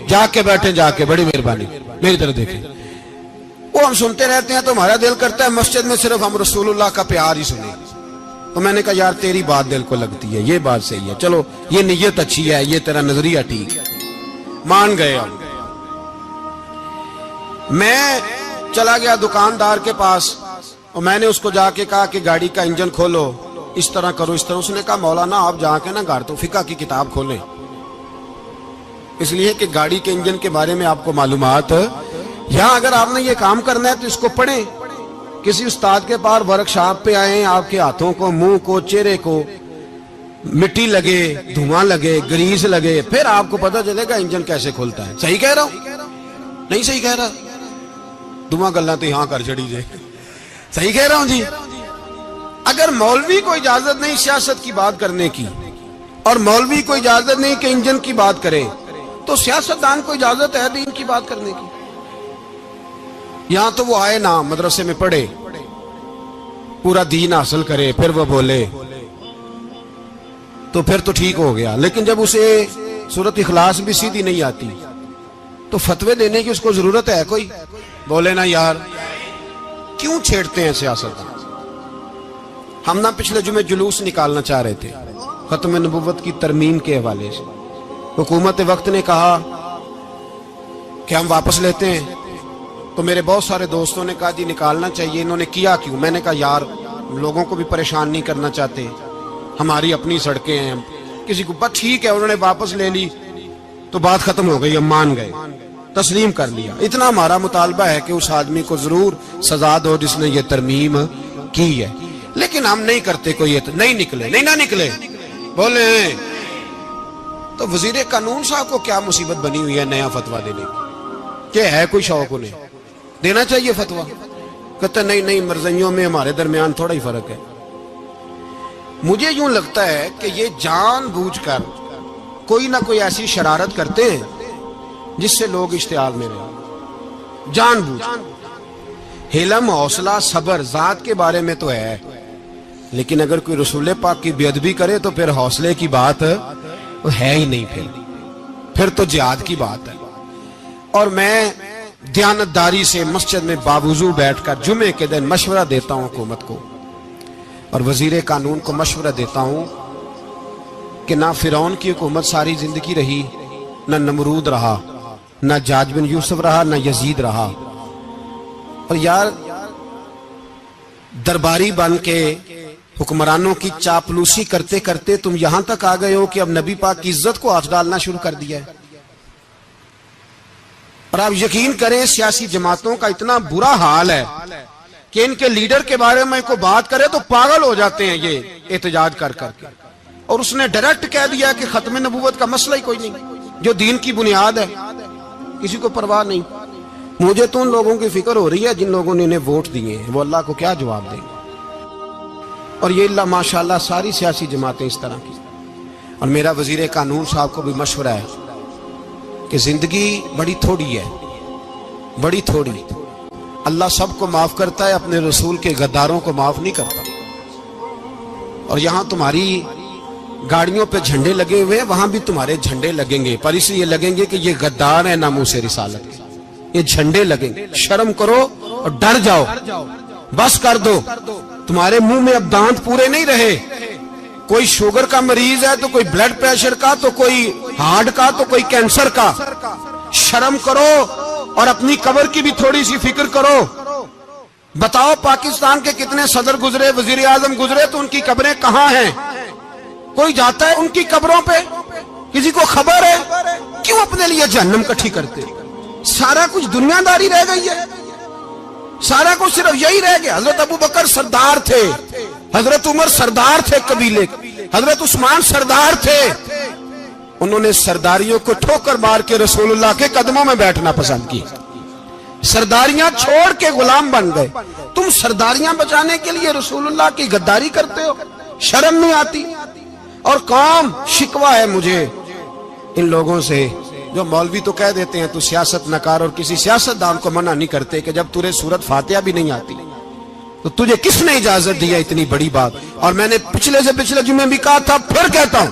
جا کے بیٹھے، جا کے بڑی مہربانی میری طرف دیکھیں، وہ ہم سنتے رہتے ہیں تو ہمارا دل کرتا ہے مسجد میں صرف ہم رسول اللہ کا پیار ہی سنیں۔ تو میں نے کہا یار تیری بات دل کو لگتی ہے، یہ بات صحیح ہے، چلو یہ نیت اچھی ہے، یہ تیرا نظریہ ٹھیک ہے، مان گئے ہم۔ میں چلا گیا دکاندار کے پاس اور میں نے اس کو جا کے کہا کہ گاڑی کا انجن کھولو، اس طرح کرو، اس طرح۔ اس نے کہا مولانا آپ جا کے نا گھر تو فقہ کی کتاب کھولیں، اس لیے کہ گاڑی کے انجن کے بارے میں آپ کو معلومات، یہاں اگر آپ نے یہ کام کرنا ہے تو اس کو پڑھیں، کسی استاد کے پاس ورکشاپ پہ آئیں، آپ کے ہاتھوں کو، منہ کو، چہرے کو مٹی لگے، دھواں لگے، گریس لگے، پھر آپ کو پتہ چلے گا انجن کیسے کھلتا ہے۔ صحیح کہہ رہا ہوں؟ نہیں صحیح کہہ رہا؟ دعا گلا تو یہاں کر چڑی جائے، صحیح کہہ رہا ہوں جی؟ اگر مولوی کو اجازت نہیں سیاست کی بات کرنے کی، اور مولوی کو اجازت نہیں کہ انجن کی بات کرے، تو سیاستدان کو اجازت ہے دین کی بات کرنے کی؟ یہاں تو وہ آئے نا مدرسے میں پڑھے، پورا دین حاصل کرے، پھر وہ بولے تو پھر تو ٹھیک ہو گیا، لیکن جب اسے سورت اخلاص بھی سیدھی نہیں آتی تو فتوے دینے کی اس کو ضرورت ہے کوئی؟ بولے نا یار، کیوں چھیڑتے ہیں سیاست؟ ہم نہ پچھلے جمعے جلوس نکالنا چاہ رہے تھے ختم نبوت کی ترمیم کے حوالے سے، حکومت وقت نے کہا کہ ہم واپس لیتے ہیں، تو میرے بہت سارے دوستوں نے کہا جی نکالنا چاہیے، انہوں نے کیا کیوں؟ میں نے کہا یار لوگوں کو بھی پریشان نہیں کرنا چاہتے، ہماری اپنی سڑکیں ہیں، کسی کو بس ٹھیک ہے، انہوں نے واپس لے لی تو بات ختم ہو گئی، ہم مان گئے، تسلیم کر لیا۔ اتنا ہمارا مطالبہ ہے کہ اس آدمی کو ضرور سزا دو جس نے یہ ترمیم کی ہے، لیکن ہم نہیں کرتے، کوئی نہیں نکلے، نہیں نہ نکلے بولے ہیں۔ تو وزیر قانون صاحب کو کیا مصیبت بنی ہوئی ہے نیا فتویٰ دینے کی؟ کہ ہے کوئی شوق انہیں دینا چاہیے فتویٰ؟ کہتے نہیں مرضیوں میں ہمارے درمیان تھوڑا ہی فرق ہے۔ مجھے یوں لگتا ہے کہ یہ جان بوجھ کر کوئی نہ کوئی ایسی شرارت کرتے ہیں جس سے لوگ اشتعال میں رہیں، جان بوجھ۔ حلم، حوصلہ، صبر ذات کے بارے میں تو ہے، لیکن اگر کوئی رسول پاک کی بے ادبی کرے تو پھر حوصلے کی بات ہے ہی نہیں، پھر تو جہاد کی بات ہے۔ اور میں دیانتداری سے مسجد میں باوضو بیٹھ کر جمعے کے دن مشورہ دیتا ہوں حکومت کو اور وزیر قانون کو مشورہ دیتا ہوں کہ نہ فرعون کی حکومت ساری زندگی رہی، نہ نمرود رہا، نہ جاج بن یوسف رہا، نہ یزید رہا، اور یار درباری بن کے حکمرانوں کی چاپلوسی کرتے کرتے تم یہاں تک آ گئے ہو کہ اب نبی پاک کی عزت کو آنچ ڈالنا شروع کر دیا ہے۔ اور آپ یقین کریں سیاسی جماعتوں کا اتنا برا حال ہے کہ ان کے لیڈر کے بارے میں کوئی بات کرے تو پاگل ہو جاتے ہیں یہ احتجاج کر کر کے، اور اس نے ڈائریکٹ کہہ دیا کہ ختم نبوت کا مسئلہ ہی کوئی نہیں، جو دین کی بنیاد ہے، کسی کو پرواہ نہیں۔ مجھے تو ان لوگوں کی فکر ہو رہی ہے جن لوگوں نے انہیں ووٹ دیے ہیں، وہ اللہ کو کیا جواب دیں گے؟ اور یہ اللہ ماشاءاللہ ساری سیاسی جماعتیں اس طرح کی۔ اور میرا وزیر قانون صاحب کو بھی مشورہ ہے کہ زندگی بڑی تھوڑی ہے، بڑی تھوڑی، اللہ سب کو معاف کرتا ہے، اپنے رسول کے غداروں کو معاف نہیں کرتا۔ اور یہاں تمہاری گاڑیوں پہ جھنڈے لگے ہوئے ہیں، وہاں بھی تمہارے جھنڈے لگیں گے، پر اس لیے لگیں گے کہ یہ غدار ہیں ناموس رسالت کے، یہ جھنڈے لگیں گے۔ شرم کرو اور ڈر جاؤ، بس کر دو، تمہارے منہ میں اب دانت پورے نہیں رہے۔ کوئی شوگر کا مریض ہے تو کوئی بلڈ پریشر کا، تو کوئی ہارٹ کا، تو کوئی کینسر کا۔ شرم کرو اور اپنی قبر کی بھی تھوڑی سی فکر کرو۔ بتاؤ پاکستان کے کتنے صدر گزرے، وزیر اعظم گزرے، تو ان کی قبریں کہاں ہیں؟ کوئی جاتا ہے ان کی قبروں پہ؟ کسی کو خبر ہے؟ کیوں اپنے لیے جہنم کٹھی کرتے؟ سارا کچھ دنیا داری رہ گئی ہے، سارا کچھ صرف یہی رہ گیا۔ حضرت ابو بکر سردار تھے، حضرت عمر سردار تھے قبیلے، حضرت عثمان سردار تھے، انہوں نے سرداریوں کو ٹھوکر مار کے رسول اللہ کے قدموں میں بیٹھنا پسند کی، سرداریاں چھوڑ کے غلام بن گئے۔ تم سرداریاں بچانے کے لیے رسول اللہ کی غداری کرتے ہو، شرم نہیں آتی؟ اور قوم شکوہ ہے مجھے ان لوگوں سے جو مولوی تو کہہ دیتے ہیں تو سیاست نہ کر، اور کسی سیاستدان کو منع نہیں کرتے کہ جب تجھے سورت فاتحہ بھی نہیں آتی تو تجھے کس نے اجازت دیا اتنی بڑی بات؟ اور میں نے پچھلے جمعے بھی کہا تھا، پھر کہتا ہوں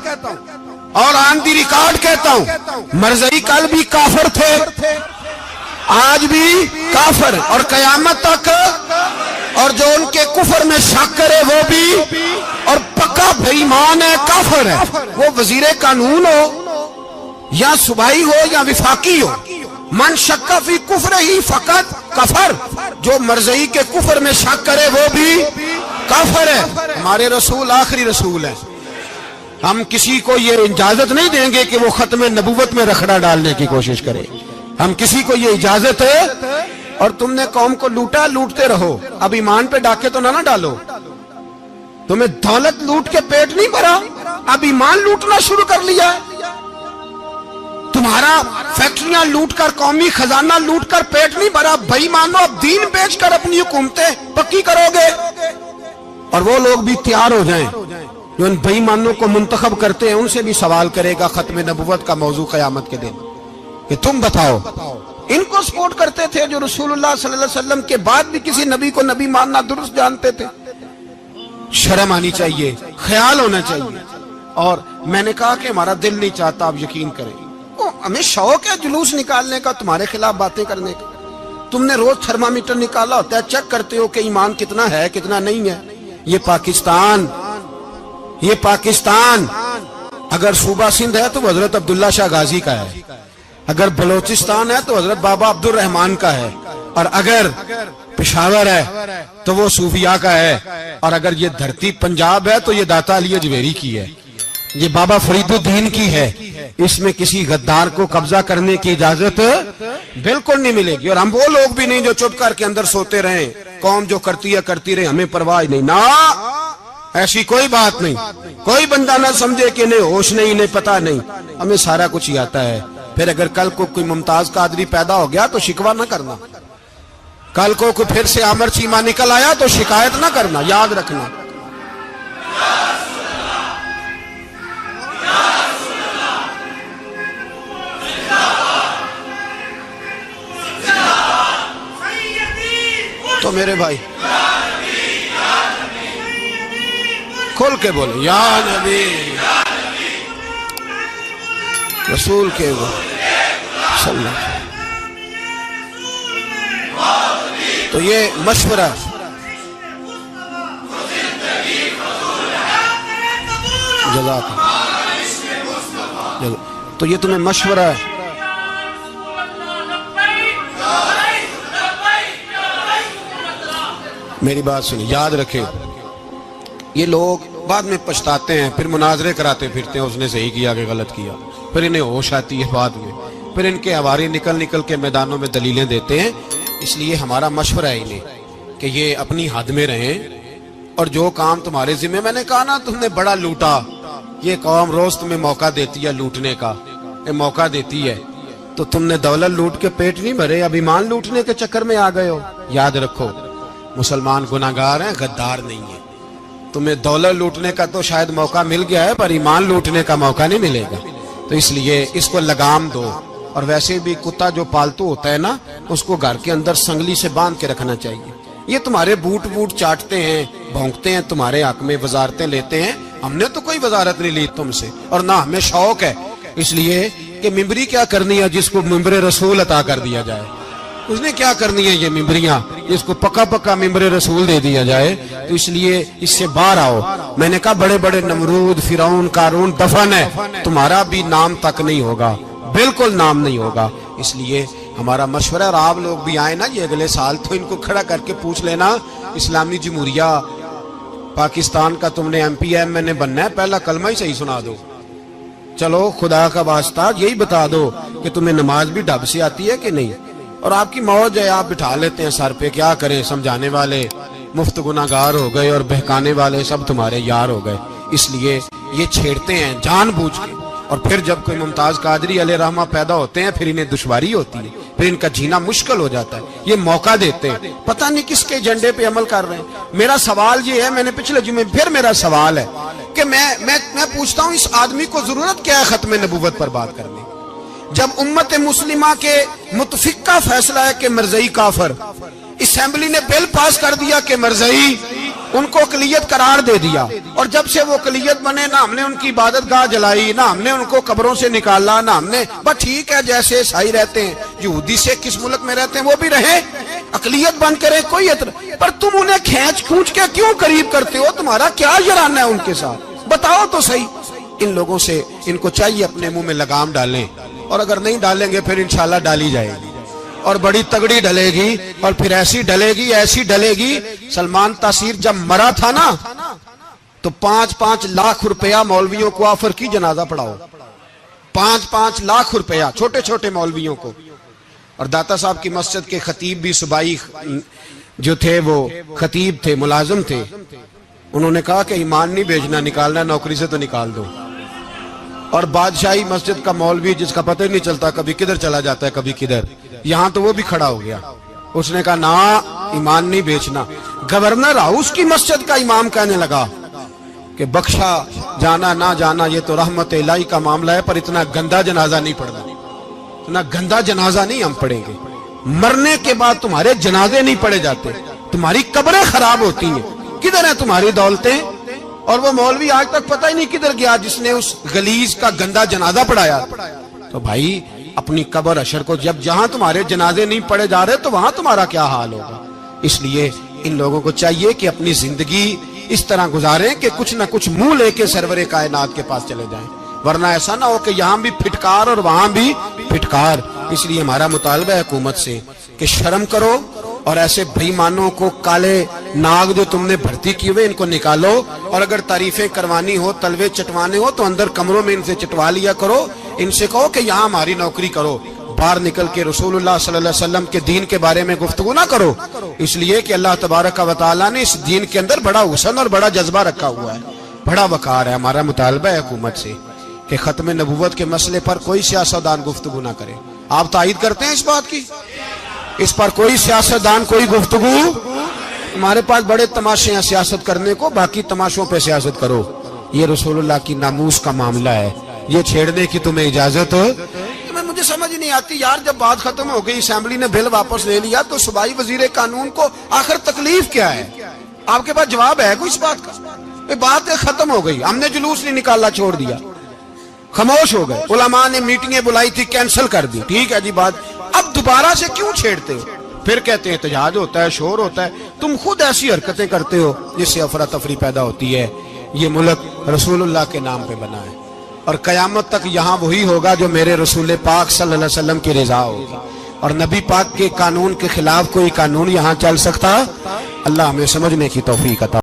اور آن دی ریکارڈ کہتا ہوں، مرزائی کل بھی کافر تھے، آج بھی کافر، اور قیامت تک، اور جو ان کے کفر میں شک کرے وہ بھی، اور پکا بے ایمان ہے، کافر ہے۔ وہ وزیر قانون ہو یا صوبائی ہو یا وفاقی ہو، من شک فی کفر ہی فقط کفر، جو مرزائی کے کفر میں شک کرے وہ بھی کافر ہے۔ ہمارے رسول آخری رسول ہے، ہم کسی کو یہ اجازت نہیں دیں گے کہ وہ ختم نبوت میں رکھڑا ڈالنے کی کوشش کرے، ہم کسی کو یہ اجازت ہے۔ اور تم نے قوم کو لوٹا، لوٹتے رہو، اب ایمان پہ ڈاکے تو نہ ڈالو۔ تمہیں دولت لوٹ کے پیٹ نہیں بھرا، اب ایمان لوٹنا شروع کر لیا ہے۔ تمہارا فیکٹریاں لوٹ کر، قومی خزانہ لوٹ کر پیٹ نہیں بھرا، بھائی مانو اب دین بیچ کر اپنی حکومتیں پکی کرو گے۔ اور وہ لوگ بھی تیار ہو جائیں جو ان بے ایمانوں کو منتخب کرتے ہیں، ان سے بھی سوال کرے گا ختم نبوت کا موضوع قیامت کے دن کہ تم بتاؤ، ان کو سپورٹ کرتے تھے جو رسول اللہ صلی اللہ علیہ وسلم کے بعد بھی کسی نبی کو نبی ماننا درست جانتے تھے؟ شرم آنی چاہیے، خیال ہونا چاہیے۔ اور میں نے کہا کہ ہمارا دل نہیں چاہتا، آپ یقین کریں، ہمیں شوق ہے جلوس نکالنے کا، تمہارے خلاف باتیں کرنے کا۔ تم نے روز تھرمامیٹر نکالا ہوتا ہے، چیک کرتے ہو کہ ایمان کتنا ہے کتنا نہیں ہے۔ یہ پاکستان اگر صوبہ سندھ ہے تو حضرت عبداللہ شاہ غازی کا ہے، اگر بلوچستان ہے تو حضرت بابا عبد الرحمان کا ہے، اور اگر پشاور ہے تو وہ صوفیاء کا ہے، اور اگر یہ دھرتی پنجاب ہے تو یہ داتا علی اجویری کی ہے، یہ بابا فرید الدین کی ہے۔ اس میں کسی غدار کو قبضہ کرنے کی اجازت بالکل نہیں ملے گی، اور ہم وہ لوگ بھی نہیں جو چپ کر کے اندر سوتے رہیں، قوم جو کرتی ہے کرتی رہے، ہمیں پرواہ نہیں، نہ ایسی کوئی بات نہیں۔ کوئی بندہ نہ سمجھے کہ انہیں ہوش نہیں، انہیں پتہ نہیں، ہمیں سارا کچھ ہی آتا ہے۔ پھر اگر کل کو کوئی ممتاز قادری پیدا ہو گیا تو شکوہ نہ کرنا، کل کو کوئی پھر سے عامر چیمہ نکل آیا تو شکایت نہ کرنا، یاد رکھنا۔ تو میرے بھائی کھول کے بولے یا نبی رسول کے صلی اللہ علیہ وسلم۔ تو یہ مشورہ جزاک اللہ، تو یہ تمہیں مشورہ ہے۔ میری بات سنی، یاد رکھے، یہ لوگ بعد میں پچھتاتے ہیں، پھر مناظرے کراتے پھرتے ہیں، اس نے صحیح کیا کہ غلط کیا، پھر انہیں ہوش آتی ہے بعد میں، پھر ان کے حواری نکل کے میدانوں میں دلیلیں دیتے ہیں۔ اس لیے ہمارا مشورہ ہے انہیں کہ یہ اپنی حد میں رہیں، اور جو کام تمہارے ذمہ، میں نے کہا نا تم نے بڑا لوٹا، یہ قوم روز تمہیں موقع دیتی ہے لوٹنے کا، یہ موقع دیتی ہے، تو تم نے دولت لوٹ کے پیٹ نہیں بھرے، اب ایمان لوٹنے کے چکر میں آ گئے ہو۔ یاد رکھو، مسلمان گناہگار ہیں، غدار نہیں ہیں۔ تمہیں دولت لوٹنے کا تو شاید موقع مل گیا ہے، پر ایمان لوٹنے کا موقع نہیں ملے گا، تو اس لیے اس کو لگام دو۔ اور ویسے بھی کتا جو پالتو ہوتا ہے نا، اس کو گھر کے اندر سنگلی سے باندھ کے رکھنا چاہیے۔ یہ تمہارے بوٹ چاٹتے ہیں، بھونکتے ہیں، تمہارے حق میں وزارتیں لیتے ہیں، ہم نے تو کوئی وزارت نہیں لی تم سے، اور نہ ہمیں شوق ہے، اس لیے کہ ممبری کیا کرنی ہے جس کو ممبر رسول عطا کر دیا جائے، اس نے کیا کرنی ہے یہ ممبریاں، اس کو پکا ممبر رسول دے دیا جائے، تو اس لیے اس سے باہر آؤ۔ میں نے کہا بڑے بڑے نمرود، فرعون، قارون دفن ہے، تمہارا بھی نام تک نہیں ہوگا، بالکل نام نہیں ہوگا۔ اس لیے ہمارا مشورہ، اور آپ لوگ بھی آئے نا یہ اگلے سال، تو ان کو کھڑا کر کے پوچھ لینا، اسلامی جمہوریہ پاکستان کا تم نے MPM میں نے بننا ہے، پہلا کلمہ ہی صحیح سنا دو، چلو خدا کا واسطہ یہی بتا دو کہ تمہیں نماز بھی ڈھب سے آتی ہے کہ نہیں، اور آپ کی موج ہے، آپ بٹھا لیتے ہیں سر پہ، کیا کریں، سمجھانے والے مفت گناہگار ہو گئے اور بہکانے والے سب تمہارے یار ہو گئے۔ اس لیے یہ چھیڑتے ہیں جان بوجھ کے، اور پھر جب کوئی ممتاز قادری علیہ رحمہ پیدا ہوتے ہیں، پھر انہیں دشواری ہوتی ہے، پھر ان کا جینا مشکل ہو جاتا ہے، یہ موقع دیتے ہیں، پتہ نہیں کس کے ایجنڈے پہ عمل کر رہے ہیں۔ میرا سوال یہ ہے، میں نے پچھلے جمعے پھر میرا سوال ہے کہ میں پوچھتا ہوں، اس آدمی کو ضرورت کیا ہے ختم نبوت پر بات کرنے، جب امت مسلمہ کے متفقہ فیصلہ ہے کہ مرزائی کافر، اسمبلی نے بل پاس کر دیا کہ مرزائی، ان کو اقلیت قرار دے دیا، اور جب سے وہ اقلیت بنے، نہ ہم نے ان کی عبادت گاہ جلائی، نہ ہم نے ان کو قبروں سے نکالا، نہ ہم نے، بس ٹھیک ہے جیسے عیسائی رہتے ہیں، یہودی سے کس ملک میں رہتے ہیں وہ بھی رہیں، اقلیت بن کرے، کوئی اعتراض، پر تم انہیں کھینچ کے کیوں قریب کرتے ہو؟ تمہارا کیا جرانہ ہے ان کے ساتھ؟ بتاؤ تو صحیح۔ ان لوگوں سے ان کو چاہیے اپنے منہ میں لگام ڈالیں، اور اگر نہیں ڈالیں گے پھر انشاءاللہ ڈالی جائے گی، اور بڑی تگڑی ڈلے گی، اور پھر ایسی ڈلے گی۔ سلمان تاثیر جب مرا تھا نا تو 5-5 لاکھ روپیہ مولویوں کو آفر کی جنازہ پڑھاؤ، 5-5 لاکھ روپیہ چھوٹے چھوٹے مولویوں کو۔ اور داتا صاحب کی مسجد کے خطیب بھی صوبائی جو تھے، وہ خطیب تھے، ملازم تھے، انہوں نے کہا کہ ایمان نہیں بھیجنا، نکالنا نوکری سے تو نکال دو۔ اور بادشاہی مسجد کا مولوی جس کا پتہ ہی نہیں چلتا، کبھی کدھر چلا جاتا ہے کبھی کدھر، یہاں تو وہ بھی کھڑا ہو گیا، اس نے کہا نا ایمان نہیں بیچنا۔ گورنر ہاؤس کی مسجد کا امام کہنے لگا کہ بخشا جانا نہ جانا یہ تو رحمت الہی کا معاملہ ہے، پر اتنا گندا جنازہ نہیں پڑھنا، اتنا گندا جنازہ نہیں ہم پڑھیں گے، مرنے کے بعد تمہارے جنازے نہیں پڑھے جاتے، تمہاری قبریں خراب ہوتی ہیں، کدھر ہیں تمہاری دولتیں؟ اور وہ مولوی آج تک پتہ ہی نہیں کدھر گیا جس نے اس غلیظ کا گندا جنازہ پڑھایا. تو بھائی اپنی قبر اشر کو جب جہاں تمہارے جنازے نہیں پڑھے جا رہے تو وہاں تمہارا کیا حال ہوگا. اس لیے ان لوگوں کو چاہیے کہ اپنی زندگی اس طرح گزاریں کہ کچھ نہ کچھ منہ لے کے سرور کائنات کے پاس چلے جائیں، ورنہ ایسا نہ ہو کہ یہاں بھی پھٹکار اور وہاں بھی پھٹکار. اس لیے ہمارا مطالبہ ہے حکومت سے کہ شرم کرو اور ایسے بےایمانوں کو کالے ناگ جو تم نے بھرتی کیے ہوئے ان کو نکالو، اور اگر تعریفیں کروانی ہو تلوے چٹوانے ہو تو اندر کمروں میں ان سے چٹوا لیا کرو. ان سے کہو کہ یہاں ہماری نوکری کرو، باہر نکل کے رسول اللہ صلی اللہ علیہ وسلم کے دین کے بارے میں گفتگو نہ کرو. اس لیے کہ اللہ تبارک و تعالیٰ نے اس دین کے اندر بڑا حسن اور بڑا جذبہ رکھا ہوا ہے، بڑا وقار ہے. ہمارا مطالبہ ہے حکومت سے کہ ختم نبوت کے مسئلے پر کوئی سیاستدان گفتگو نہ کرے. آپ تائید کرتے ہیں اس بات کی؟ اس پر کوئی سیاستدان کوئی گفتگو. ہمارے پاس بڑے تماشے ہیں سیاست کرنے کو، باقی تماشوں پہ سیاست کرو. یہ رسول اللہ کی ناموس کا معاملہ ہے، یہ چھیڑنے کی تمہیں اجازت ہو؟ مجھے سمجھ نہیں آتی یار، جب بات ختم ہو گئی اسمبلی نے بل واپس لے لیا تو صوبائی وزیر قانون کو آخر تکلیف کیا ہے؟ آپ کے پاس جواب ہے کوئی اس بات کا؟ بات ختم ہو گئی، ہم نے جلوس نہیں نکالا، چھوڑ دیا، خاموش ہو گئے. علماء نے میٹنگیں بلائی تھی کینسل کر دی، ٹھیک ہے جی بات. اب دوبارہ سے کیوں چھیڑتے ہو؟ پھر کہتے ہیں احتجاج ہوتا ہے، شور ہوتا ہے. تم خود ایسی حرکتیں کرتے ہو جس سے افراتفری پیدا ہوتی ہے. یہ ملک رسول اللہ کے نام پہ بنا ہے اور قیامت تک یہاں وہی ہوگا جو میرے رسول پاک صلی اللہ علیہ وسلم کی رضا ہوگی، اور نبی پاک کے قانون کے خلاف کوئی قانون یہاں چل سکتا؟ اللہ ہمیں سمجھنے کی توفیق عطا